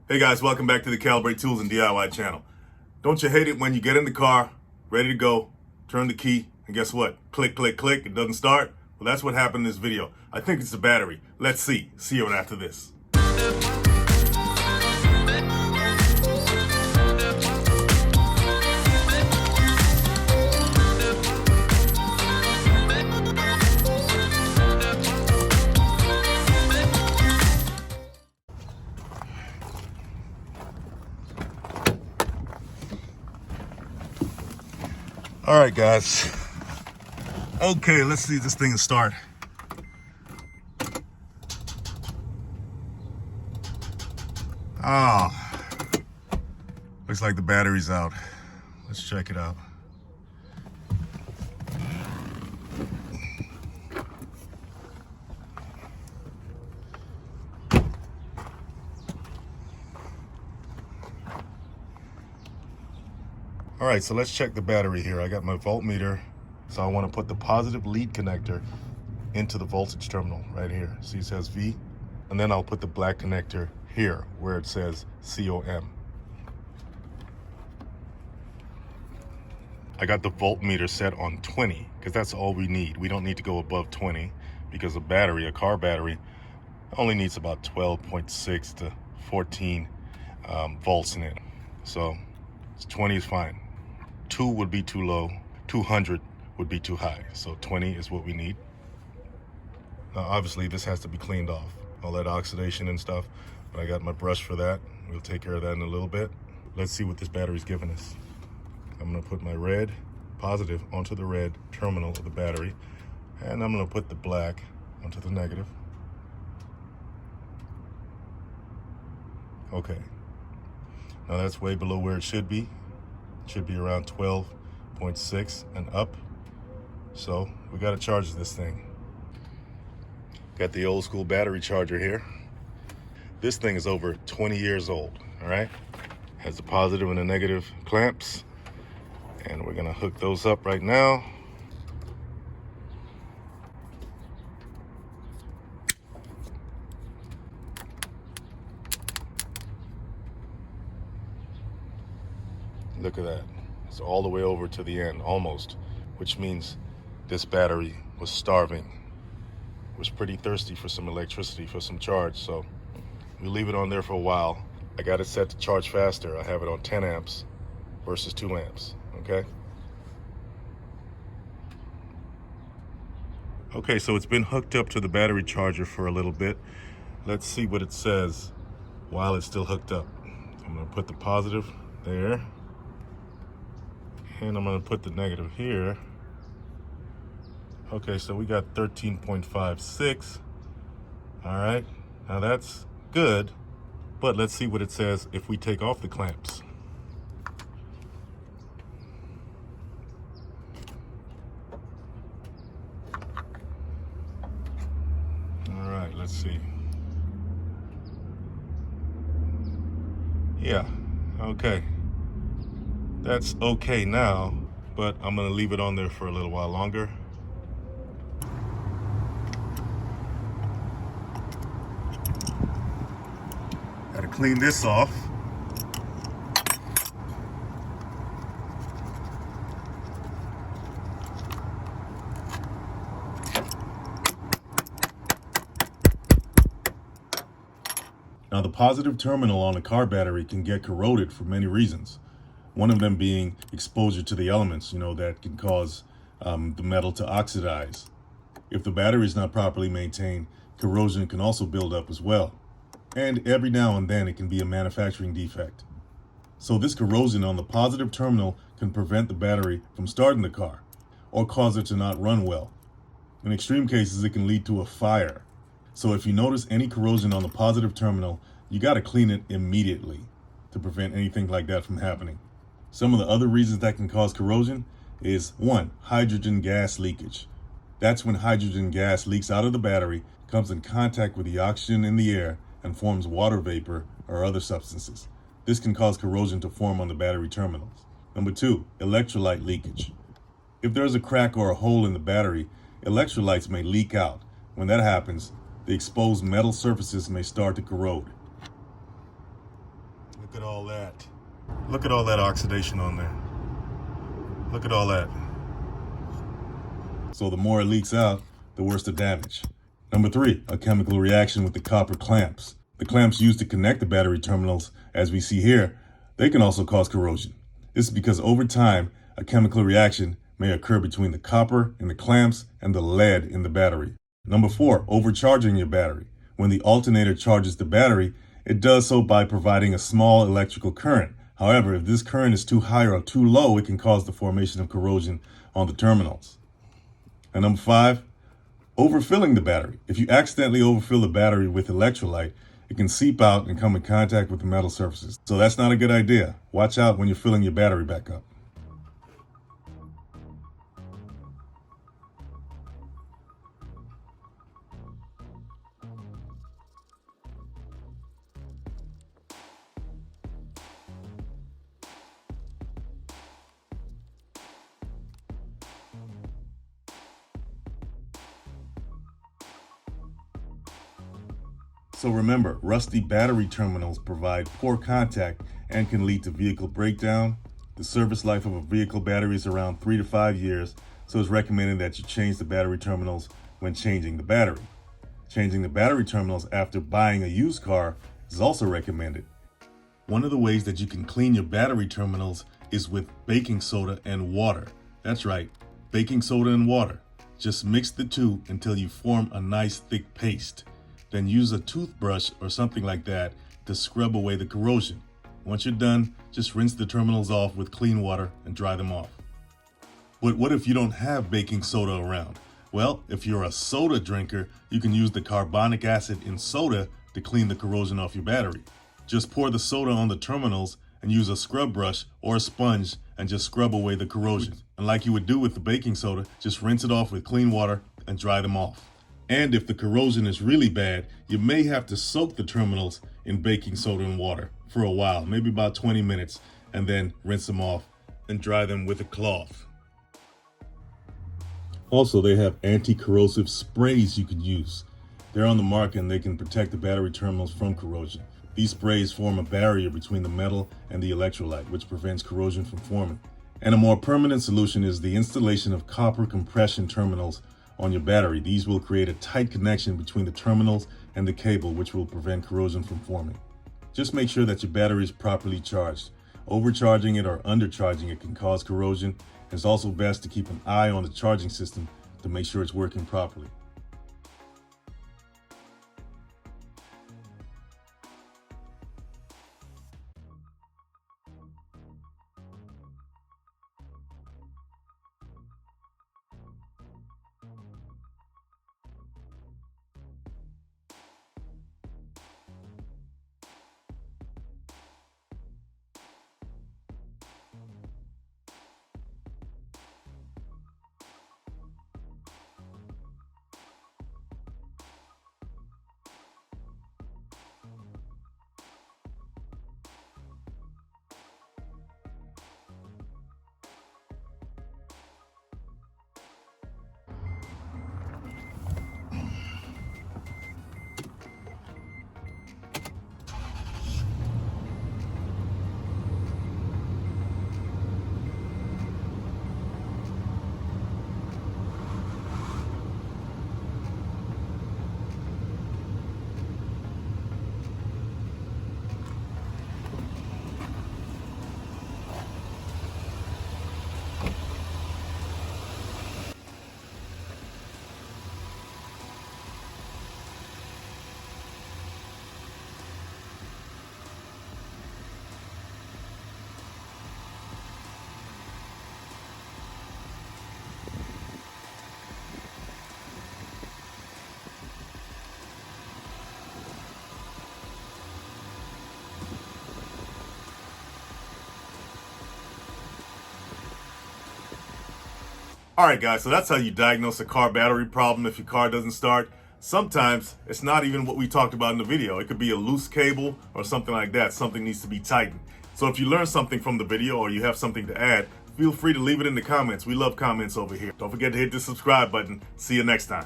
Hey guys, welcome back to the Calibrate Tools and DIY channel. Don't you hate it when you get in the car, ready to go, turn the key, and guess what? Click, click, click, it doesn't start? Well, that's what happened in this video. I think it's the battery. Let's see. See you after this. All right, guys. Okay, let's see this thing start. Looks like the battery's out. Let's check it out. All right, so let's check the battery here. I got my voltmeter, so I want to put the positive lead connector into the voltage terminal right here. See, it says V, and then I'll put the black connector here where it says COM. I got the voltmeter set on 20 because that's all we need. We don't need to go above 20 because a car battery, only needs about 12.6 to 14 volts in it. So 20 is fine. 2 would be too low, 200 would be too high. So 20 is what we need. Now obviously this has to be cleaned off, all that oxidation and stuff, but I got my brush for that. We'll take care of that in a little bit. Let's see what this battery's giving us. I'm gonna put my red positive onto the red terminal of the battery, and I'm gonna put the black onto the negative. Okay, now that's way below where it should be. It should be around 12.6 and up. So we gotta charge this thing. Got the old school battery charger here. This thing is over 20 years old, all right? Has the positive and the negative clamps. And we're gonna hook those up right now. Look at that. It's all the way over to the end, almost, which means this battery was starving. It was pretty thirsty for some electricity, for some charge, so we leave it on there for a while. I got it set to charge faster. I have it on 10 amps versus 2 amps, okay? Okay, so it's been hooked up to the battery charger for a little bit. Let's see what it says while it's still hooked up. I'm gonna put the positive there, and I'm gonna put the negative here. Okay, so we got 13.56. All right, now that's good, but let's see what it says if we take off the clamps. All right, let's see. Yeah, okay. That's okay now, but I'm gonna leave it on there for a little while longer. Gotta clean this off. Now the positive terminal on a car battery can get corroded for many reasons. One of them being exposure to the elements, that can cause the metal to oxidize. If the battery is not properly maintained, corrosion can also build up as well. And every now and then it can be a manufacturing defect. So this corrosion on the positive terminal can prevent the battery from starting the car or cause it to not run well. In extreme cases, it can lead to a fire. So if you notice any corrosion on the positive terminal, you got to clean it immediately to prevent anything like that from happening. Some of the other reasons that can cause corrosion is 1, hydrogen gas leakage. That's when hydrogen gas leaks out of the battery, comes in contact with the oxygen in the air, and forms water vapor or other substances. This can cause corrosion to form on the battery terminals. Number 2, electrolyte leakage. If there's a crack or a hole in the battery, electrolytes may leak out. When that happens, the exposed metal surfaces may start to corrode. Look at all that. Look at all that oxidation on there. Look at all that. So the more it leaks out, the worse the damage. Number 3, a chemical reaction with the copper clamps. The clamps used to connect the battery terminals, as we see here, they can also cause corrosion. This is because over time, a chemical reaction may occur between the copper in the clamps and the lead in the battery. Number 4, overcharging your battery. When the alternator charges the battery, it does so by providing a small electrical current. However, if this current is too high or too low, it can cause the formation of corrosion on the terminals. And number 5, overfilling the battery. If you accidentally overfill the battery with electrolyte, it can seep out and come in contact with the metal surfaces. So that's not a good idea. Watch out when you're filling your battery back up. So remember, rusty battery terminals provide poor contact and can lead to vehicle breakdown. The service life of a vehicle battery is around 3 to 5 years, so it's recommended that you change the battery terminals when changing the battery. Changing the battery terminals after buying a used car is also recommended. One of the ways that you can clean your battery terminals is with baking soda and water. That's right, baking soda and water. Just mix the two until you form a nice thick paste. Then use a toothbrush or something like that to scrub away the corrosion. Once you're done, just rinse the terminals off with clean water and dry them off. But what if you don't have baking soda around? Well, if you're a soda drinker, you can use the carbonic acid in soda to clean the corrosion off your battery. Just pour the soda on the terminals and use a scrub brush or a sponge and just scrub away the corrosion. And like you would do with the baking soda, just rinse it off with clean water and dry them off. And if the corrosion is really bad, you may have to soak the terminals in baking soda and water for a while, maybe about 20 minutes, and then rinse them off and dry them with a cloth. Also, they have anti-corrosive sprays you could use. They're on the market and they can protect the battery terminals from corrosion. These sprays form a barrier between the metal and the electrolyte, which prevents corrosion from forming. And a more permanent solution is the installation of copper compression terminals on your battery. These will create a tight connection between the terminals and the cable, which will prevent corrosion from forming. Just make sure that your battery is properly charged. Overcharging it or undercharging it can cause corrosion. It's also best to keep an eye on the charging system to make sure it's working properly. All right, guys, so that's how you diagnose a car battery problem if your car doesn't start. Sometimes it's not even what we talked about in the video. It could be a loose cable or something like that. Something needs to be tightened. So if you learned something from the video or you have something to add, feel free to leave it in the comments. We love comments over here. Don't forget to hit the subscribe button. See you next time.